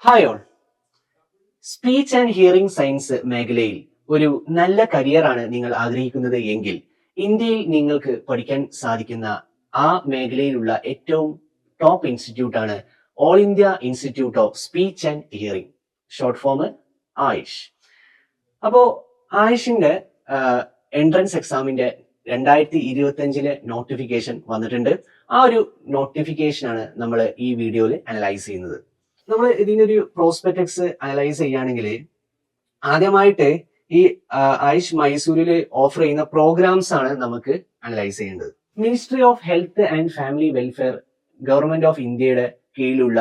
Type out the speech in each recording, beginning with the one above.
Hi all. Speech and hearing science മേഖലയിൽ ഒരു നല്ല കരിയറാണ് നിങ്ങൾ ആഗ്രഹിക്കുന്നത് എങ്കിൽ ഇന്ത്യയിൽ നിങ്ങൾക്ക് പഠിക്കാൻ സാധിക്കുന്ന ആ മേഖലയിലുള്ള ഏറ്റവും ടോപ്പ് ഇൻസ്റ്റിറ്റ്യൂട്ട് ആണ് all India institute of speech and hearing, short form Ayush. അപ്പോ ആയുഷിന്റെ എൻട്രൻസ് എക്സാമിന്റെ 2025 നോട്ടിഫിക്കേഷൻ വന്നിട്ടുണ്ട്. ആ ഒരു നോട്ടിഫിക്കേഷൻ ആണ് നമ്മൾ ഈ വീഡിയോയിൽ അനലൈസ് ചെയ്യുന്നത്. നമ്മൾ ഇതിനൊരു പ്രോസ്പെക്ടക്സ് അനലൈസ് ചെയ്യുകയാണെങ്കിൽ ആദ്യമായിട്ട് ഈ ആയുഷ് മൈസൂരിൽ ഓഫർ ചെയ്യുന്ന പ്രോഗ്രാംസ് ആണ് നമുക്ക് അനലൈസ് ചെയ്യേണ്ടത്. Ministry of health and family welfare, government of ഇന്ത്യയുടെ കീഴിലുള്ള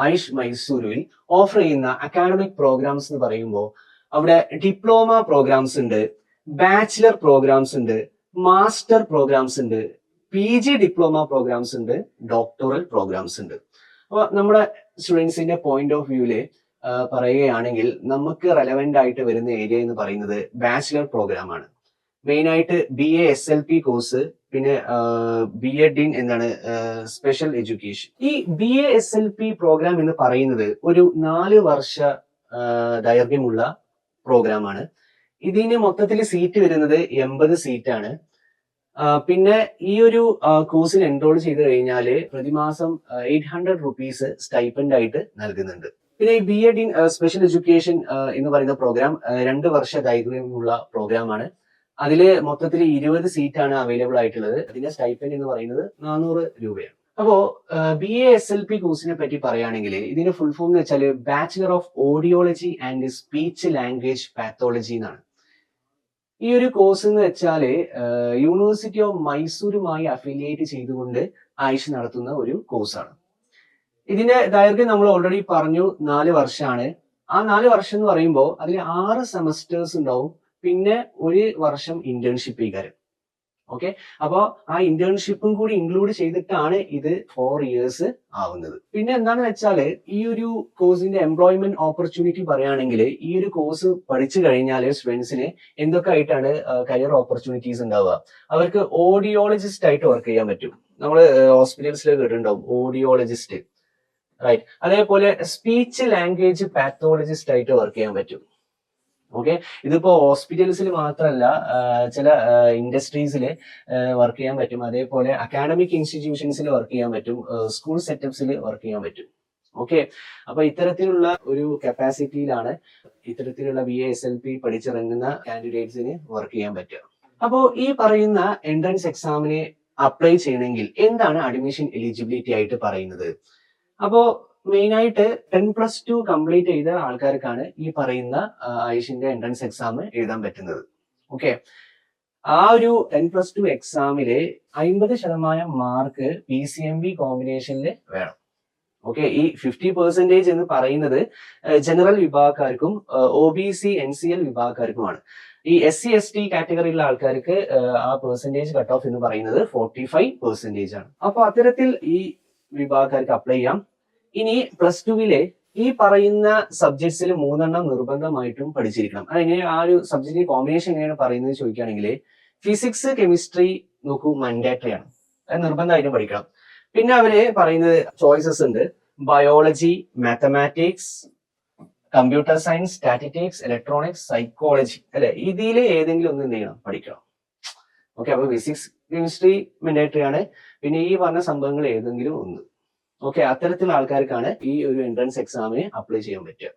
ആയുഷ് മൈസൂരിൽ ഓഫർ ചെയ്യുന്ന അക്കാഡമിക് പ്രോഗ്രാംസ് എന്ന് പറയുമ്പോൾ അവിടെ ഡിപ്ലോമ പ്രോഗ്രാംസ് ഉണ്ട്, ബാച്ചിലർ പ്രോഗ്രാംസ് ഉണ്ട്, മാസ്റ്റർ പ്രോഗ്രാംസ് ഉണ്ട്, PG ഡിപ്ലോമ പ്രോഗ്രാംസ് ഉണ്ട്, ഡോക്ടറൽ പ്രോഗ്രാംസ് ഉണ്ട്. അപ്പൊ നമ്മുടെ സ്റ്റുഡൻസിന്റെ പോയിന്റ് ഓഫ് വ്യൂല് പറയുകയാണെങ്കിൽ നമുക്ക് റെലവെന്റ് ആയിട്ട് വരുന്ന ഏരിയ എന്ന് പറയുന്നത് ബാച്ചിലർ പ്രോഗ്രാം ആണ്. മെയിൻ ആയിട്ട് BA SLP കോഴ്സ്, പിന്നെ BEd ഇൻ എന്താണ് സ്പെഷ്യൽ എഡ്യൂക്കേഷൻ. ഈ BA SLP പ്രോഗ്രാം എന്ന് പറയുന്നത് ഒരു 4 വർഷ ദൈർഘ്യമുള്ള പ്രോഗ്രാം ആണ്. ഇതിന് മൊത്തത്തിൽ സീറ്റ് വരുന്നത് 80 സീറ്റാണ്. പിന്നെ ഈ ഒരു കോഴ്സിൽ എൻറോൾ ചെയ്ത് കഴിഞ്ഞാൽ പ്രതിമാസം 800 റുപ്പീസ് സ്റ്റൈപ്പൻഡ് ആയിട്ട് നൽകുന്നുണ്ട്. പിന്നെ ഈ BEd ഇൻ സ്പെഷ്യൽ എഡ്യൂക്കേഷൻ എന്ന് പറയുന്ന പ്രോഗ്രാം 2 വർഷ ദൈർഘ്യമുള്ള പ്രോഗ്രാം ആണ്. അതില് മൊത്തത്തിൽ 20 സീറ്റാണ് അവൈലബിൾ ആയിട്ടുള്ളത്. അതിന്റെ സ്റ്റൈപ്പൻഡ് എന്ന് പറയുന്നത് 400 രൂപയാണ്. അപ്പോ BA SLP കോഴ്സിനെ പറ്റി പറയുകയാണെങ്കിൽ ഇതിന്റെ ഫുൾ ഫോം എന്ന് വെച്ചാൽ bachelor of audiology and speech language pathology എന്നാണ്. ഈ ഒരു കോഴ്സ് എന്ന് വെച്ചാൽ യൂണിവേഴ്സിറ്റി ഓഫ് മൈസൂരുമായി അഫിലിയേറ്റ് ചെയ്തുകൊണ്ട് ആയുഷ് നടത്തുന്ന ഒരു കോഴ്സാണ്. ഇതിന്റെ ദൈർഘ്യം നമ്മൾ ഓൾറെഡി പറഞ്ഞു, 4 വർഷമാണ്. ആ 4 വർഷം എന്ന് പറയുമ്പോൾ അതിൽ 6 സെമസ്റ്റേഴ്സ് ഉണ്ടാവും, പിന്നെ 1 വർഷം ഇന്റേൺഷിപ്പ് കാര്യം. ഓക്കെ, അപ്പോ ആ ഇന്റേൺഷിപ്പും കൂടി ഇൻക്ലൂഡ് ചെയ്തിട്ടാണ് ഇത് 4 ഇയേഴ്സ് ആവുന്നത്. പിന്നെ എന്താണെന്ന് വെച്ചാല് ഈ ഒരു കോഴ്സിന്റെ എംപ്ലോയ്മെന്റ് ഓപ്പർച്യൂണിറ്റി പറയുകയാണെങ്കിൽ ഈ ഒരു കോഴ്സ് പഠിച്ചു കഴിഞ്ഞാൽ സ്റ്റുഡൻസിന് എന്തൊക്കെ ആയിട്ടാണ് കരിയർ ഓപ്പർച്യൂണിറ്റീസ് ഉണ്ടാവുക. അവർക്ക് ഓഡിയോളജിസ്റ്റ് ആയിട്ട് വർക്ക് ചെയ്യാൻ പറ്റും. നമ്മൾ ഹോസ്പിറ്റൽസിൽ കേട്ടിട്ടുണ്ടാവും ഓഡിയോളജിസ്റ്റ്, റൈറ്റ്. അതേപോലെ സ്പീച്ച് ലാംഗ്വേജ് പാത്തോളജിസ്റ്റ് ആയിട്ട് വർക്ക് ചെയ്യാൻ പറ്റും. ഓക്കെ, ഇതിപ്പോ ഹോസ്പിറ്റൽസിൽ മാത്രമല്ല ചില ഇൻഡസ്ട്രീസിൽ വർക്ക് ചെയ്യാൻ പറ്റും. അതേപോലെ അക്കാഡമിക് ഇൻസ്റ്റിറ്റ്യൂഷൻസിൽ വർക്ക് ചെയ്യാൻ പറ്റും, സ്കൂൾ സെറ്റപ്സിൽ വർക്ക് ചെയ്യാൻ പറ്റും. ഓക്കെ, അപ്പൊ ഇത്തരത്തിലുള്ള ഒരു കപ്പാസിറ്റിയിലാണ് ഇത്തരത്തിലുള്ള BA SLP പഠിച്ചിറങ്ങുന്ന കാൻഡിഡേറ്റ്സിന് വർക്ക് ചെയ്യാൻ പറ്റുക. അപ്പോ ഈ പറയുന്ന എൻട്രൻസ് എക്സാമിന് അപ്ലൈ ചെയ്യണമെങ്കിൽ എന്താണ് അഡ്മിഷൻ എലിജിബിലിറ്റി ആയിട്ട് പറയുന്നത്? അപ്പോ മെയിൻ ആയിട്ട് 10+2 കംപ്ലീറ്റ് ചെയ്ത ആൾക്കാർക്കാണ് ഈ പറയുന്ന ആയുഷിന്റെ എൻട്രൻസ് എക്സാം എഴുതാൻ പറ്റുന്നത്. ഓക്കെ, ആ ഒരു 10+2 എക്സാമില് 50% മാർക്ക് PCMB കോമ്പിനേഷനിൽ വേണം. ഓക്കെ, ഈ 50% എന്ന് പറയുന്നത് ജനറൽ വിഭാഗക്കാർക്കും OBC NCL വിഭാഗക്കാർക്കുമാണ്. ഈ SC ST കാറ്റഗറിയിലുള്ള ആൾക്കാർക്ക് ആ പെർസെന്റേജ് കട്ട് ഓഫ് എന്ന് പറയുന്നത് 45% ആണ്. അപ്പൊ അത്തരത്തിൽ ഈ വിഭാഗക്കാർക്ക് അപ്ലൈ ചെയ്യാം. ഇനി +2 ഈ പറയുന്ന സബ്ജക്ട്സിൽ 3 നിർബന്ധമായിട്ടും പഠിച്ചിരിക്കണം. അതെങ്ങനെ ആ ഒരു സബ്ജക്ട് കോമ്പിനേഷൻ എങ്ങനെയാണ് പറയുന്നത് ചോദിക്കുകയാണെങ്കിൽ ഫിസിക്സ് കെമിസ്ട്രി നോക്കൂ, മാൻഡേറ്ററി ആണ്, അത് നിർബന്ധമായിട്ടും പഠിക്കണം. പിന്നെ അവര് പറയുന്നത് ചോയ്സസ് ഉണ്ട്: biology, mathematics, computer science, statistics, electronics, psychology, അല്ലെ? ഇതിൽ ഏതെങ്കിലും ഒന്ന് എന്ത് ചെയ്യണം, പഠിക്കണം. ഓക്കെ, അപ്പൊ ഫിസിക്സ് കെമിസ്ട്രി മാൻഡേറ്ററി ആണ്. പിന്നെ ഈ പറഞ്ഞ സംഭവങ്ങൾ ഏതെങ്കിലും ഒന്ന്. ഓക്കെ, അത്തരത്തിലുള്ള ആൾക്കാർക്കാണ് ഈ ഒരു എൻട്രൻസ് എക്സാമിന് അപ്ലൈ ചെയ്യാൻ പറ്റുക.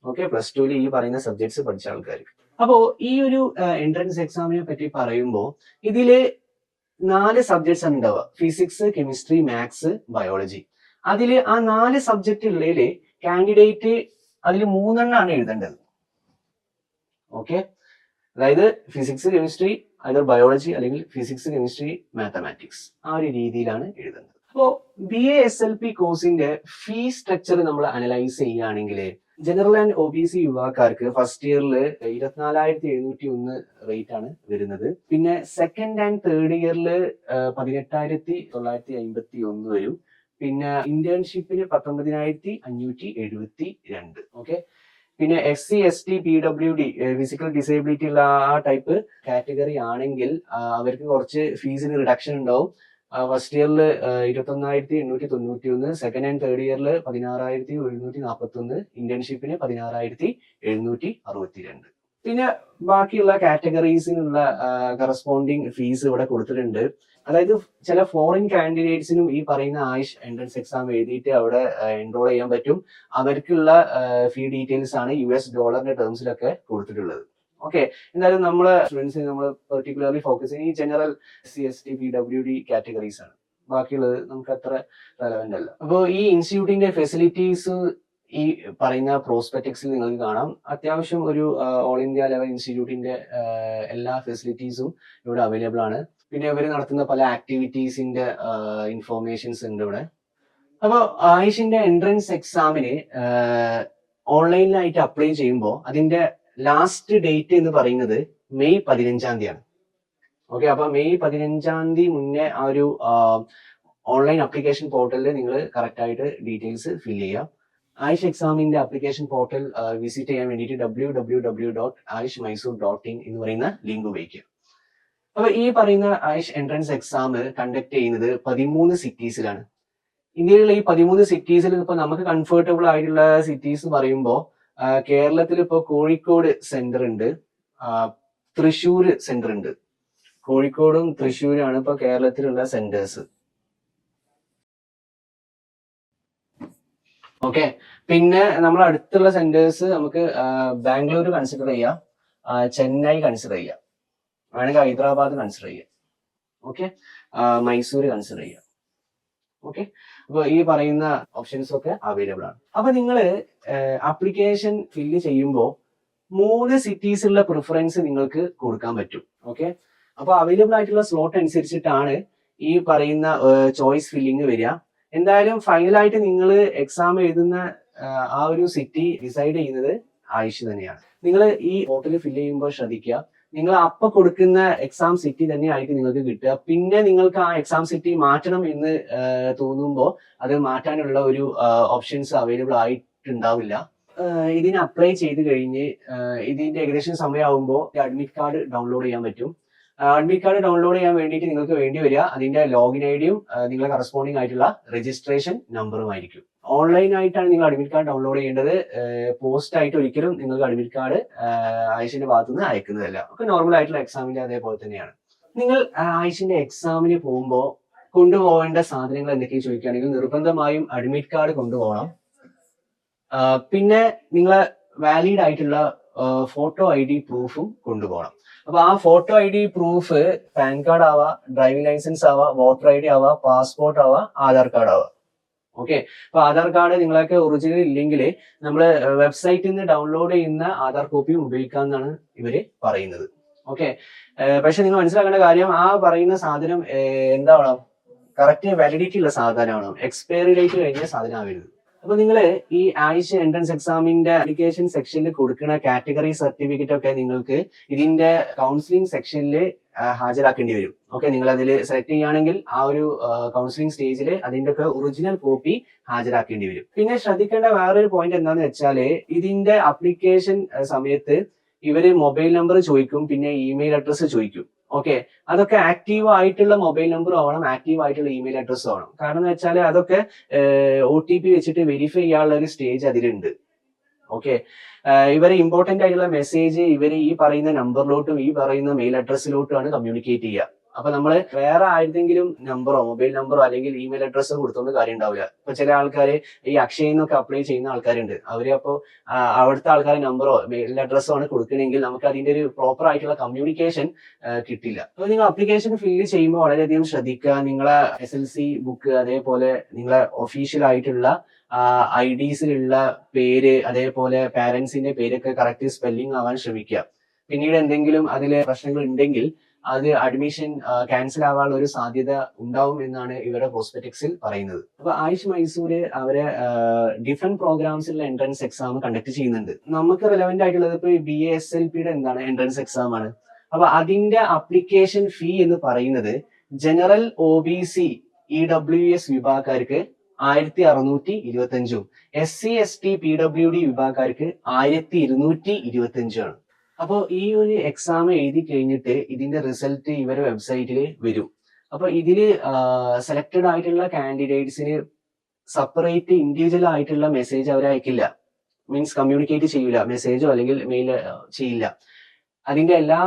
ഓക്കെ, +2 ഈ പറയുന്ന സബ്ജക്ട്സ് പഠിച്ച ആൾക്കാർക്ക്. അപ്പോ ഈ ഒരു എൻട്രൻസ് എക്സാമിനെ പറ്റി പറയുമ്പോൾ ഇതില് 4 സബ്ജക്ട്സ് ആണ് ഉണ്ടാവുക: ഫിസിക്സ്, കെമിസ്ട്രി, മാത്സ്, ബയോളജി. അതില് ആ 4 സബ്ജക്ട് ഉള്ളതില് കാൻഡിഡേറ്റ് അതിൽ 3 എഴുതേണ്ടത്. ഓക്കെ, അതായത് ഫിസിക്സ് കെമിസ്ട്രി, അതായത് ബയോളജി, അല്ലെങ്കിൽ ഫിസിക്സ് കെമിസ്ട്രി മാത്തമാറ്റിക്സ്, ആ ഒരു രീതിയിലാണ് എഴുതേണ്ടത്. അപ്പോ BA SLP കോഴ്സിന്റെ ഫീ സ്ട്രക്ചർ നമ്മൾ അനലൈസ് ചെയ്യുകയാണെങ്കിൽ ജനറൽ ആൻഡ് OBC വിഭാഗക്കാർക്ക് ഫസ്റ്റ് ഇയറിൽ 24,701 റേറ്റ് ആണ് വരുന്നത്. പിന്നെ സെക്കൻഡ് ആൻഡ് തേർഡ് ഇയറിൽ 18,951 വരും. പിന്നെ ഇന്റേൺഷിപ്പിന് 19,572. ഓക്കെ, പിന്നെ SC ST PWD physical disability ഉള്ള ആ ടൈപ്പ് കാറ്റഗറി ആണെങ്കിൽ അവർക്ക് കുറച്ച് ഫീസിന് റിഡക്ഷൻ ഉണ്ടാവും. ഫസ്റ്റ് ഇയറിൽ 21,891, സെക്കൻഡ് ആൻഡ് തേർഡ് ഇയറിൽ 16,741, ഇന്റേൺഷിപ്പിന് 16,762. പിന്നെ ബാക്കിയുള്ള കാറ്റഗറീസിനുള്ള കറസ്പോണ്ടിങ് ഫീസ് ഇവിടെ കൊടുത്തിട്ടുണ്ട്. അതായത് ചില ഫോറിൻ കാൻഡിഡേറ്റ്സിനും ഈ പറയുന്ന ആയുഷ് എൻട്രൻസ് എക്സാം എഴുതിയിട്ട് അവിടെ എൻറോൾ ചെയ്യാൻ പറ്റും. അവർക്കുള്ള ഫീ ഡീറ്റെയിൽസ് ആണ് US$ ടേംസിലൊക്കെ കൊടുത്തിട്ടുള്ളത്. ഓക്കെ, എന്തായാലും നമ്മളെ സ്റ്റുഡൻസിന് നമ്മൾ പെർട്ടിക്കുലർലി ഫോക്കസ് ചെയ്യുന്ന ഈ general SC, ST, PWD categories ആണ്. ബാക്കിയുള്ളത് നമുക്ക് അത്ര റെലവെന്റ് അല്ല. അപ്പോൾ ഈ ഇൻസ്റ്റിറ്റ്യൂട്ടിന്റെ ഫെസിലിറ്റീസ് ഈ പറയുന്ന പ്രോസ്പെക്ടക്സിൽ നിങ്ങൾക്ക് കാണാം. അത്യാവശ്യം ഒരു ഓൾ ഇന്ത്യ ലെവൽ ഇൻസ്റ്റിറ്റ്യൂട്ടിന്റെ എല്ലാ ഫെസിലിറ്റീസും ഇവിടെ അവൈലബിൾ ആണ്. പിന്നെ ഇവർ നടത്തുന്ന പല ആക്ടിവിറ്റീസിന്റെ ഇൻഫോർമേഷൻസ് ഉണ്ട് ഇവിടെ. അപ്പോൾ ആയുഷിന്റെ എൻട്രൻസ് എക്സാമിന് ഓൺലൈനിലായിട്ട് അപ്ലൈ ചെയ്യുമ്പോൾ അതിന്റെ ലാസ്റ്റ് ഡേറ്റ് എന്ന് പറയുന്നത് മെയ് 15 ഓക്കെ, അപ്പൊ മെയ് 15 മുന്നേ ആ ഒരു ഓൺലൈൻ ആപ്ലിക്കേഷൻ പോർട്ടലിൽ നിങ്ങൾ കറക്റ്റ് ആയിട്ട് ഡീറ്റെയിൽസ് ഫിൽ ചെയ്യുക. ആയുഷ് എക്സാമിന്റെ ആപ്ലിക്കേഷൻ പോർട്ടൽ വിസിറ്റ് ചെയ്യാൻ വേണ്ടിയിട്ട് www.ayushmysore.in എന്ന് പറയുന്ന ലിങ്ക് ഉപയോഗിക്കുക. അപ്പൊ ഈ പറയുന്ന ആയുഷ് എൻട്രൻസ് എക്സാം കണ്ടക്ട് ചെയ്യുന്നത് 13 സിറ്റീസിലാണ്. ഇന്ത്യയിലുള്ള ഈ 13 സിറ്റീസിൽ ഇപ്പൊ നമുക്ക് കംഫർട്ടബിൾ ആയിട്ടുള്ള സിറ്റീസ് പറയുമ്പോൾ കേരളത്തിൽ ഇപ്പൊ കോഴിക്കോട് സെന്റർ ഉണ്ട്, തൃശ്ശൂർ സെന്റർ ഉണ്ട്. കോഴിക്കോടും തൃശ്ശൂരാണ് ഇപ്പൊ കേരളത്തിലുള്ള സെന്റേഴ്സ്. ഓക്കെ, പിന്നെ നമ്മൾ അടുത്തുള്ള സെന്റേഴ്സ് നമുക്ക് ബാംഗ്ലൂർ കൺസിഡർ ചെയ്യാം, ചെന്നൈ കൺസിഡർ ചെയ്യാം, വേണമെങ്കിൽ ഹൈദരാബാദ് കൺസിഡർ ചെയ്യാം. ഓക്കെ, മൈസൂർ കൺസിഡർ ചെയ്യാം. ഓക്കെ, അപ്പൊ ഈ പറയുന്ന ഓപ്ഷൻസ് ഒക്കെ അവൈലബിൾ ആണ്. അപ്പൊ നിങ്ങൾ ആപ്ലിക്കേഷൻ ഫില്ല് ചെയ്യുമ്പോൾ 3 സിറ്റീസിലുള്ള പ്രിഫറൻസ് നിങ്ങൾക്ക് കൊടുക്കാൻ പറ്റും. ഓക്കെ, അപ്പൊ അവൈലബിൾ ആയിട്ടുള്ള സ്ലോട്ട് അനുസരിച്ചിട്ടാണ് ഈ പറയുന്ന ചോയ്സ് ഫില്ലിങ് വരിക. എന്തായാലും ഫൈനലായിട്ട് നിങ്ങൾ എക്സാം എഴുതുന്ന ആ ഒരു സിറ്റി ഡിസൈഡ് ചെയ്യുന്നത് ആയുഷ് തന്നെയാണ്. നിങ്ങൾ ഈ പോർട്ടൽ ഫില്ല് ചെയ്യുമ്പോൾ ശ്രദ്ധിക്കുക, നിങ്ങൾ അപ്പൊ കൊടുക്കുന്ന എക്സാം സിറ്റി തന്നെ ആയിരിക്കും നിങ്ങൾക്ക് കിട്ടുക. പിന്നെ നിങ്ങൾക്ക് ആ എക്സാം സിറ്റി മാറ്റണം എന്ന് തോന്നുമ്പോൾ അത് മാറ്റാനുള്ള ഒരു ഓപ്ഷൻസ് അവൈലബിൾ ആയിട്ടുണ്ടാവില്ല. ഇതിന് അപ്ലൈ ചെയ്ത് കഴിഞ്ഞ് ഇതിന്റെ ഏകദേശം സമയമാകുമ്പോൾ അഡ്മിറ്റ് കാർഡ് ഡൗൺലോഡ് ചെയ്യാൻ പറ്റും. അഡ്മിറ്റ് കാർഡ് ഡൗൺലോഡ് ചെയ്യാൻ വേണ്ടിയിട്ട് നിങ്ങൾക്ക് വേണ്ടി വരിക അതിന്റെ ലോഗിൻ ഐഡിയും നിങ്ങളെ കറസ്പോണ്ടിങ് ആയിട്ടുള്ള രജിസ്ട്രേഷൻ നമ്പറും ആയിരിക്കും. ഓൺലൈൻ ആയിട്ടാണ് നിങ്ങൾ അഡ്മിറ്റ് കാർഡ് ഡൗൺലോഡ് ചെയ്യേണ്ടത്. പോസ്റ്റ് ആയിട്ട് ഒരിക്കലും നിങ്ങൾക്ക് അഡ്മിറ്റ് കാർഡ് ആയുഷിന്റെ ഭാഗത്തുനിന്ന് അയക്കുന്നതല്ല. ഒക്കെ നോർമൽ ആയിട്ടുള്ള എക്സാമിന്റെ അതേപോലെ തന്നെയാണ്. നിങ്ങൾ ആയുഷിന്റെ എക്സാമിന് പോകുമ്പോൾ കൊണ്ടുപോകേണ്ട സാധനങ്ങൾ എന്തൊക്കെയാണ് ചോദിക്കുകയാണെങ്കിൽ നിർബന്ധമായും അഡ്മിറ്റ് കാർഡ് കൊണ്ടുപോകണം. പിന്നെ നിങ്ങളെ വാലിഡ് ആയിട്ടുള്ള ഫോട്ടോ ID പ്രൂഫും കൊണ്ടുപോകണം. അപ്പൊ ആ photo ID proof pan card ആവാം, ഡ്രൈവിംഗ് ലൈസൻസ് ആവാം, വോട്ടർ ID ആവാം, പാസ്പോർട്ട് ആവാം, ആധാർ കാർഡ് ആവാം. ഓക്കെ, അപ്പൊ ആധാർ കാർഡ് നിങ്ങളൊക്കെ ഒറിജിനൽ ഇല്ലെങ്കിൽ നമ്മൾ വെബ്സൈറ്റിൽ നിന്ന് ഡൗൺലോഡ് ചെയ്യുന്ന ആധാർ കോപ്പിയും ഉപയോഗിക്കാമെന്നാണ് ഇവര് പറയുന്നത്. ഓക്കെ, പക്ഷെ നിങ്ങൾ മനസ്സിലാക്കേണ്ട കാര്യം ആ പറയുന്ന സാധനം എന്താവണം, കറക്റ്റ് വാലിഡിറ്റി ഉള്ള സാധനമാണോ, എക്സ്പയറി ഡേറ്റ് കഴിഞ്ഞ സാധനം ആവരുത്. അപ്പൊ നിങ്ങൾ ഈ ആയുഷ് എൻട്രൻസ് എക്സാമിന്റെ ആപ്ലിക്കേഷൻ സെക്ഷനിൽ കൊടുക്കുന്ന കാറ്റഗറി സർട്ടിഫിക്കറ്റ് ഒക്കെ നിങ്ങൾക്ക് ഇതിന്റെ കൗൺസിലിംഗ് സെക്ഷനിൽ ഹാജരാക്കേണ്ടി വരും. ഓക്കെ, നിങ്ങൾ അതിൽ സെലക്ട് ചെയ്യുകയാണെങ്കിൽ ആ ഒരു കൗൺസിലിംഗ് സ്റ്റേജിൽ അതിന്റെ ഒക്കെ ഒറിജിനൽ കോപ്പി ഹാജരാക്കേണ്ടി വരും. പിന്നെ ശ്രദ്ധിക്കേണ്ട വേറൊരു പോയിന്റ് എന്താന്ന് വെച്ചാല് ഇതിന്റെ ആപ്ലിക്കേഷൻ സമയത്ത് ഇവര് മൊബൈൽ നമ്പർ ചോദിക്കും, പിന്നെ ഇമെയിൽ അഡ്രസ്സ് ചോദിക്കും. ഓക്കെ, അതൊക്കെ ആക്റ്റീവ് ആയിട്ടുള്ള മൊബൈൽ നമ്പർ ആവണം, ആക്റ്റീവ് ആയിട്ടുള്ള ഇമെയിൽ അഡ്രസ്സും ആവണം. കാരണം എന്ന് വെച്ചാൽ അതൊക്കെ OTP വെച്ചിട്ട് വെരിഫൈ ചെയ്യാനുള്ള ഒരു സ്റ്റേജ് അതിലുണ്ട്. ഓക്കെ, ഇവരെ ഇമ്പോർട്ടന്റ് ആയിട്ടുള്ള മെസ്സേജ് ഇവര് ഈ പറയുന്ന നമ്പറിലോട്ടും ഈ പറയുന്ന മെയിൽ അഡ്രസ്സിലോട്ടുമാണ് കമ്മ്യൂണിക്കേറ്റ് ചെയ്യുക. അപ്പൊ നമ്മൾ വേറെ ആരുടെങ്കിലും നമ്പറോ മൊബൈൽ നമ്പറോ അല്ലെങ്കിൽ ഇമെയിൽ അഡ്രസ്സോ കൊടുത്തോണ്ട് കാര്യം ഉണ്ടാവില്ല. ഇപ്പൊ ചില ആൾക്കാർ ഈ അക്ഷയയിൽ നിന്നൊക്കെ അപ്ലൈ ചെയ്യുന്ന ആൾക്കാരുണ്ട്. അവര് അപ്പോൾ അവിടുത്തെ ആൾക്കാരെ നമ്പറോ മെയിൽ അഡ്രസ്സോ ആണ് കൊടുക്കണമെങ്കിൽ നമുക്ക് അതിന്റെ ഒരു പ്രോപ്പർ ആയിട്ടുള്ള കമ്മ്യൂണിക്കേഷൻ കിട്ടില്ല. അപ്പൊ നിങ്ങൾ അപ്ലിക്കേഷൻ ഫില്ല് ചെയ്യുമ്പോൾ വളരെയധികം ശ്രദ്ധിക്കുക. നിങ്ങളെ SLC ബുക്ക്, അതേപോലെ നിങ്ങളെ ഒഫീഷ്യൽ ആയിട്ടുള്ള IDസിലുള്ള പേര്, അതേപോലെ പാരന്റ്സിന്റെ പേരൊക്കെ കറക്റ്റ് സ്പെല്ലിംഗ് ആവാൻ ശ്രമിക്കുക. പിന്നീട് എന്തെങ്കിലും അതിലെ പ്രശ്നങ്ങൾ ഉണ്ടെങ്കിൽ അത് അഡ്മിഷൻ ക്യാൻസൽ ആവാനുള്ള ഒരു സാധ്യത ഉണ്ടാവും എന്നാണ് ഇവരുടെ പ്രോസ്പെക്ടക്സിൽ പറയുന്നത്. അപ്പൊ ആയുഷ് മൈസൂര് അവരെ ഡിഫറെന്റ് പ്രോഗ്രാംസിലുള്ള എൻട്രൻസ് എക്സാം കണ്ടക്ട് ചെയ്യുന്നുണ്ട്. നമുക്ക് റെലവെന്റ് ആയിട്ടുള്ളത് ഇപ്പൊ BASLPയുടെ എന്താണ് എൻട്രൻസ് എക്സാം ആണ്. അപ്പൊ അതിന്റെ അപ്ലിക്കേഷൻ ഫീ എന്ന് പറയുന്നത് ജനറൽ OBC EWS വിഭാഗക്കാർക്ക് 1625 SC ST PWD വിഭാഗക്കാർക്ക് 1225 ആണ്. അപ്പോൾ ഈ ഒരു എക്സാം എഴുതി കഴിഞ്ഞിട്ട് ഇതിന്റെ റിസൾട്ട് ഇവരെ വെബ്സൈറ്റിൽ വരും. അപ്പൊ ഇതില് സെലക്ടഡ് ആയിട്ടുള്ള കാൻഡിഡേറ്റ്സിന് സെപ്പറേറ്റ് ഇൻഡിവിജ്വൽ ആയിട്ടുള്ള മെസ്സേജ് അവർ അയക്കില്ല. മീൻസ് കമ്മ്യൂണിക്കേറ്റ് ചെയ്യില്ല, മെസ്സേജോ അല്ലെങ്കിൽ മെയിൽ ചെയ്യില്ല. അതിന്റെ എല്ലാ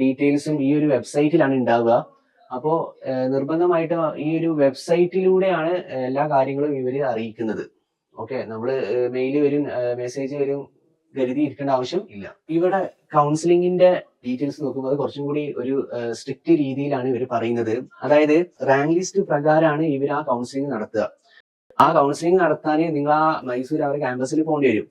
ഡീറ്റെയിൽസും ഈ ഒരു വെബ്സൈറ്റിലാണ് ഉണ്ടാവുക. അപ്പോൾ നിർബന്ധമായിട്ട് ഈ ഒരു വെബ്സൈറ്റിലൂടെയാണ് എല്ലാ കാര്യങ്ങളും ഇവര് അറിയിക്കുന്നത്. ഓക്കെ, നമ്മള് മെയിൽ വരും, മെസ്സേജ് വരും കരുതി ഇരിക്കേണ്ട ആവശ്യം ഇല്ല. ഇവിടെ കൗൺസിലിംഗിന്റെ ഡീറ്റെയിൽസ് നോക്കുമ്പോൾ കുറച്ചും കൂടി ഒരു സ്ട്രിക്റ്റ് രീതിയിലാണ് ഇവർ പറയുന്നത്. അതായത് റാങ്ക് ലിസ്റ്റ് പ്രകാരമാണ് ഇവർ ആ കൗൺസിലിംഗ് നടത്തുക. ആ കൗൺസിലിംഗ് നടത്താൻ നിങ്ങൾ ആ മൈസൂർ അവരുടെ ക്യാമ്പസിൽ പോകേണ്ടി വരും.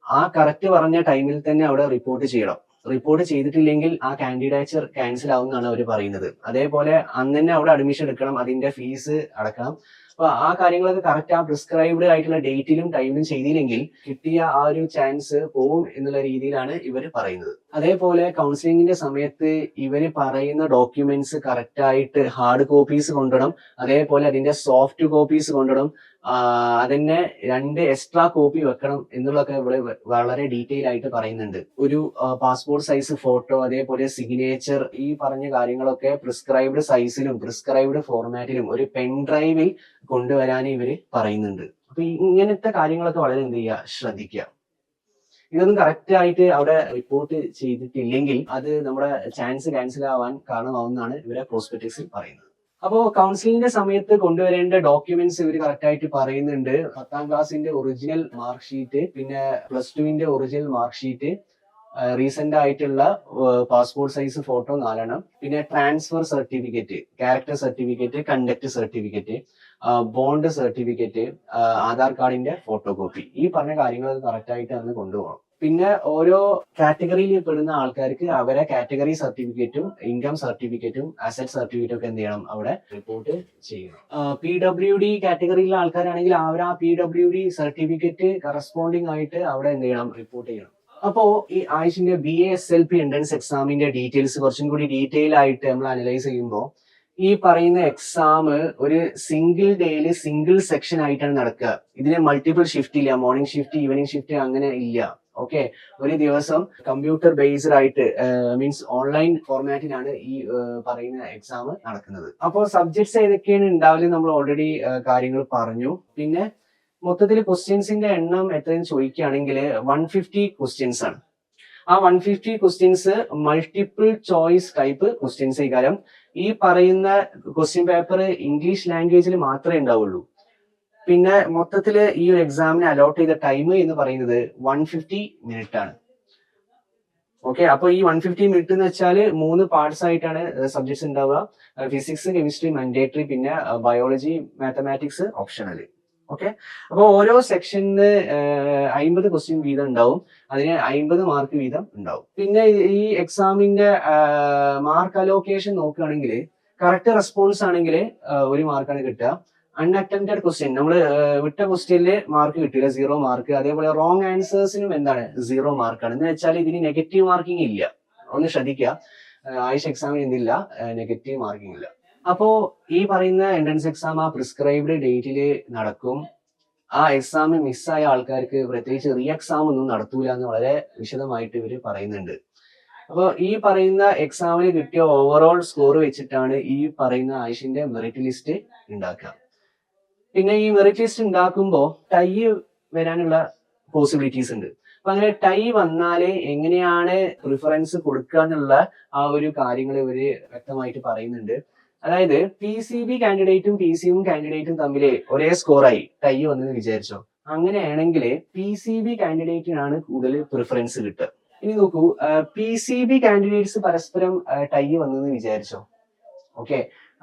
ആ കറക്റ്റ് പറഞ്ഞ ടൈമിൽ തന്നെ അവിടെ റിപ്പോർട്ട് ചെയ്യണം. റിപ്പോർട്ട് ചെയ്തിട്ടില്ലെങ്കിൽ ആ കാൻഡിഡേച്ചർ ക്യാൻസൽ ആവുമെന്നാണ് അവർ പറയുന്നത്. അതേപോലെ അന്ന് തന്നെ അവിടെ അഡ്മിഷൻ എടുക്കണം, അതിന്റെ ഫീസ് അടക്കണം. അപ്പൊ ആ കാര്യങ്ങളൊക്കെ കറക്റ്റ് ആ പ്രിസ്ക്രൈബ്ഡ് ആയിട്ടുള്ള ഡേറ്റിലും ടൈമിലും ചെയ്തില്ലെങ്കിൽ കിട്ടിയ ആ ഒരു ചാൻസ് പോവും എന്നുള്ള രീതിയിലാണ് ഇവർ പറയുന്നത്. അതേപോലെ കൗൺസിലിംഗിന്റെ സമയത്ത് ഇവർ പറയുന്ന ഡോക്യുമെന്റ്സ് കറക്റ്റ് ആയിട്ട് ഹാർഡ് കോപ്പീസ് കൊണ്ടുവരണം. അതേപോലെ അതിന്റെ സോഫ്റ്റ് കോപ്പീസ് കൊണ്ടുവരണം. അതിന്റെ 2 എക്സ്ട്രാ കോപ്പി വെക്കണം എന്നുള്ളതൊക്കെ ഇവിടെ വളരെ ഡീറ്റെയിൽ ആയിട്ട് പറയുന്നുണ്ട്. ഒരു പാസ്പോർട്ട് സൈസ് ഫോട്ടോ, അതേപോലെ സിഗ്നേച്ചർ, ഈ പറഞ്ഞ കാര്യങ്ങളൊക്കെ പ്രിസ്ക്രൈബ്ഡ് സൈസിലും പ്രിസ്ക്രൈബ്ഡ് ഫോർമാറ്റിലും ഒരു പെൻ ഡ്രൈവിൽ കൊണ്ടുവരാൻ ഇവര് പറയുന്നുണ്ട്. അപ്പൊ ഇങ്ങനത്തെ കാര്യങ്ങളൊക്കെ വളരെ എന്ത് ചെയ്യുക, ശ്രദ്ധിക്കുക. ഇതൊന്നും കറക്റ്റ് ആയിട്ട് അവിടെ റിപ്പോർട്ട് ചെയ്തിട്ടില്ലെങ്കിൽ അത് നമ്മുടെ ചാൻസ് ക്യാൻസൽ ആവാൻ കാരണമാവുമെന്നാണ് ഇവരെ പ്രോസ്പെക്ടസിൽ പറയുന്നത്. അപ്പോ കൗൺസിലിംഗിന്റെ സമയത്ത് കൊണ്ടുവരേണ്ട ഡോക്യുമെന്റ്സ് ഇവർ കറക്റ്റ് ആയിട്ട് പറയുന്നുണ്ട്. 10ാം ക്ലാസ്സിന്റെ ഒറിജിനൽ മാർക്ക് ഷീറ്റ്, പിന്നെ +2 ഒറിജിനൽ മാർക്ക് ഷീറ്റ്, റീസെന്റ് ആയിട്ടുള്ള പാസ്പോർട്ട് സൈസ് ഫോട്ടോ 4 എണ്ണം, പിന്നെ transfer certificate, character certificate, conduct certificate, bond certificate, Aadhaar കാർഡിന്റെ ഫോട്ടോ കോപ്പി. ഈ പറഞ്ഞ കാര്യങ്ങളൊക്കെ കറക്റ്റ് ആയിട്ട് അന്ന് കൊണ്ടുപോകണം. പിന്നെ ഓരോ കാറ്റഗറിയിൽ പെടുന്ന ആൾക്കാർക്ക് അവരെ കാറ്റഗറി സർട്ടിഫിക്കറ്റും ഇൻകം സർട്ടിഫിക്കറ്റും അസറ്റ് സർട്ടിഫിക്കറ്റും ഒക്കെ എന്ത് ചെയ്യണം, അവിടെ റിപ്പോർട്ട് ചെയ്യണം. PWD കാറ്റഗറിയിലുള്ള ആൾക്കാരാണെങ്കിൽ അവർ ആ PWD സർട്ടിഫിക്കറ്റ് കറസ്പോണ്ടിങ് ആയിട്ട് അവിടെ എന്ത് ചെയ്യണം, റിപ്പോർട്ട് ചെയ്യണം. അപ്പോ ഈ ആയിഷിന്റെ BASLP എൻട്രൻസ് എക്സാമിന്റെ ഡീറ്റെയിൽസ് കുറച്ചും കൂടി ഡീറ്റെയിൽ ആയിട്ട് നമ്മൾ അനലൈസ് ചെയ്യുമ്പോൾ ഈ പറയുന്ന എക്സാം ഒരു സിംഗിൾ ഡേയില് സിംഗിൾ സെക്ഷൻ ആയിട്ടാണ് നടക്കുക. ഇതിന് മൾട്ടിപ്പിൾ ഷിഫ്റ്റ് ഇല്ല, മോർണിംഗ് ഷിഫ്റ്റ്, ഈവനിങ് ഷിഫ്റ്റ് അങ്ങനെ ഇല്ല. ഓക്കെ, ഒരു ദിവസം കമ്പ്യൂട്ടർ ബേസ്ഡ് ആയിട്ട് മീൻസ് ഓൺലൈൻ ഫോർമാറ്റിലാണ് ഈ പറയുന്ന എക്സാം നടക്കുന്നത്. അപ്പോൾ സബ്ജക്ട്സ് ഏതൊക്കെയാണ് ഉണ്ടാവില്ല നമ്മൾ ഓൾറെഡി കാര്യങ്ങൾ പറഞ്ഞു. പിന്നെ മൊത്തത്തിൽ ക്വസ്റ്റ്യൻസിന്റെ എണ്ണം എത്രയെന്ന് ചോദിക്കുകയാണെങ്കിൽ 150 ക്വസ്റ്റ്യൻസ് ആണ്. ആ 150 questions multiple choice type questions കാര്യം ഈ പറയുന്ന ക്വസ്റ്റ്യൻ പേപ്പർ ഇംഗ്ലീഷ് ലാംഗ്വേജിൽ മാത്രമേ ഉണ്ടാവുള്ളൂ. പിന്നെ മൊത്തത്തില് ഈ ഒരു എക്സാമിന് അലോട്ട് ചെയ്ത ടൈം എന്ന് പറയുന്നത് 150 മിനിറ്റ് ആണ്. ഓക്കെ, അപ്പൊ ഈ 150 മിനിറ്റ് എന്ന് വെച്ചാൽ 3 പാർട്സ് ആയിട്ടാണ് സബ്ജക്ട്സ് ഉണ്ടാവുക. ഫിസിക്സ്, കെമിസ്ട്രി മാൻഡേറ്ററി, പിന്നെ ബയോളജി, മാത്തമാറ്റിക്സ് ഓപ്ഷണൽ. ഓക്കെ, അപ്പൊ ഓരോ സെക്ഷനിന് 50 ക്വസ്റ്റ്യൻ വീതം ഉണ്ടാവും. അതിന് 50 മാർക്ക് വീതം ഉണ്ടാവും. പിന്നെ ഈ എക്സാമിന്റെ മാർക്ക് അലോക്കേഷൻ നോക്കുകയാണെങ്കിൽ കറക്റ്റ് റെസ്പോൺസ് ആണെങ്കിൽ 1 മാർക്കാണ് കിട്ടുക. അൺഅറ്റംപ്റ്റഡ് ക്വസ്റ്റ്യൻ, നമ്മൾ വിട്ട ക്വസ്റ്റ്യനില് മാർക്ക് കിട്ടില്ല, 0 മാർക്ക്. അതേപോലെ റോങ് ആൻസേഴ്സിനും എന്താണ്, 0 മാർക്കാണ്. എന്ന് വെച്ചാൽ ഇതിന് നെഗറ്റീവ് മാർക്കിംഗ് ഇല്ല. ഒന്ന് ശ്രദ്ധിക്കുക, ആയിഷ എക്സാമിന് എന്തില്ല, നെഗറ്റീവ് മാർക്കിംഗ് ഇല്ല. അപ്പോ ഈ പറയുന്ന എൻട്രൻസ് എക്സാം ആ പ്രിസ്ക്രൈബ്ഡ് ഡേറ്റില് നടക്കും. ആ എക്സാം മിസ്സായ ആൾക്കാർക്ക് പ്രത്യേകിച്ച് റീ എക്സാം ഒന്നും നടത്തൂല എന്ന് വളരെ വിശദമായിട്ട് ഇവര് പറയുന്നുണ്ട്. അപ്പോൾ ഈ പറയുന്ന എക്സാമിന് കിട്ടിയ ഓവറോൾ സ്കോർ വെച്ചിട്ടാണ് ഈ പറയുന്ന ആയിഷിന്റെ മെറിറ്റ് ലിസ്റ്റ് ഉണ്ടാക്കുക. പിന്നെ ഈ മെറിറ്റ് ലിസ്റ്റ് ഉണ്ടാക്കുമ്പോൾ ടൈ വരാനുള്ള പോസിബിലിറ്റീസ് ഉണ്ട്. അപ്പൊ അങ്ങനെ ടൈ വന്നാല് എങ്ങനെയാണ് പ്രിഫറൻസ് കൊടുക്കുക എന്നുള്ള ആ ഒരു കാര്യങ്ങൾ ഇവര് വ്യക്തമായിട്ട് പറയുന്നുണ്ട്. അതായത് PCB കാൻഡിഡേറ്റും PCM കാൻഡിഡേറ്റും തമ്മിൽ ഒരേ സ്കോറായി ടൈ വന്നെന്ന് വിചാരിച്ചോ. അങ്ങനെയാണെങ്കിൽ PCB കാൻഡിഡേറ്റിനാണ് കൂടുതൽ പ്രിഫറൻസ് കിട്ടുക. ഇനി നോക്കൂ, PCB കാൻഡിഡേറ്റ്സ് പരസ്പരം ടൈ വന്നെന്ന് വിചാരിച്ചോ. ഓക്കെ,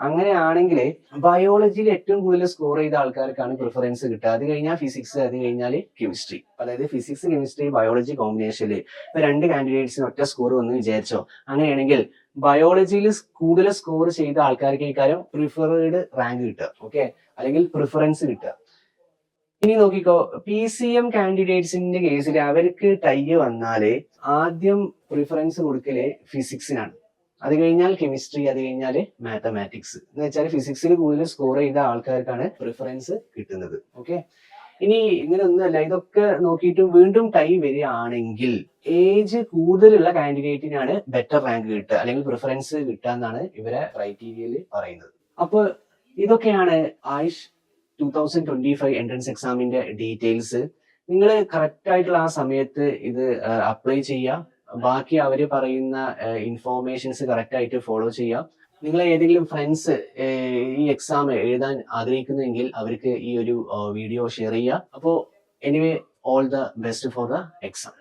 അങ്ങനെയാണെങ്കിൽ ബയോളജിയിൽ ഏറ്റവും കൂടുതൽ സ്കോർ ചെയ്ത ആൾക്കാർക്കാണ് പ്രിഫറൻസ് കിട്ടുക. അത് കഴിഞ്ഞാൽ ഫിസിക്സ്, അത് കഴിഞ്ഞാൽ കെമിസ്ട്രി. അതായത് ഫിസിക്സ്, കെമിസ്ട്രി, ബയോളജി കോമ്പിനേഷനിൽ ഇപ്പൊ 2 കാൻഡിഡേറ്റ്സിന് ഒറ്റ സ്കോർ വന്ന് വിചാരിച്ചോ. അങ്ങനെയാണെങ്കിൽ ബയോളജിയിൽ കൂടുതൽ സ്കോർ ചെയ്ത ആൾക്കാർക്കേക്കാളും പ്രിഫേർഡ് റാങ്ക് കിട്ടുക. ഓക്കെ, അല്ലെങ്കിൽ പ്രിഫറൻസ് കിട്ടുക. ഇനി നോക്കിക്കോ, PCM കാൻഡിഡേറ്റ്സിന്റെ കേസിൽ അവർക്ക് ടൈ വന്നാല് ആദ്യം പ്രിഫറൻസ് കൊടുക്കല് ഫിസിക്സിനാണ്. അത് കഴിഞ്ഞാൽ കെമിസ്ട്രി, അത് കഴിഞ്ഞാൽ മാത്തമാറ്റിക്സ്. എന്ന് വെച്ചാൽ ഫിസിക്സിൽ കൂടുതൽ സ്കോർ ചെയ്ത ആൾക്കാർക്കാണ് പ്രിഫറൻസ് കിട്ടുന്നത്. ഓക്കെ, ഇനി ഇങ്ങനെ ഒന്നുമല്ല, ഇതൊക്കെ നോക്കിയിട്ടും വീണ്ടും ടൈ വരികയാണെങ്കിൽ ഏജ് കൂടുതലുള്ള കാൻഡിഡേറ്റിനാണ് ബെറ്റർ റാങ്ക് കിട്ടുക അല്ലെങ്കിൽ പ്രിഫറൻസ് കിട്ടുക എന്നാണ് ഇവരെ ക്രൈറ്റീരിയയിൽ പറയുന്നത്. അപ്പോൾ ഇതൊക്കെയാണ് ആയുഷ് 2025 എൻട്രൻസ് എക്സാമിന്റെ ഡീറ്റെയിൽസ്. നിങ്ങൾ കറക്റ്റ് ആയിട്ടുള്ള ആ സമയത്ത് ഇത് അപ്ലൈ ചെയ്യുക. ബാക്കി അവർ പറയുന്ന ഇൻഫോർമേഷൻസ് കറക്റ്റ് ആയിട്ട് ഫോളോ ചെയ്യുക. നിങ്ങളെ ഏതെങ്കിലും ഫ്രണ്ട്സ് ഈ എക്സാം എഴുതാൻ ആഗ്രഹിക്കുന്നുവെങ്കിൽ അവർക്ക് ഈ ഒരു വീഡിയോ ഷെയർ ചെയ്യുക. അപ്പോൾ anyway, all the best for the exam.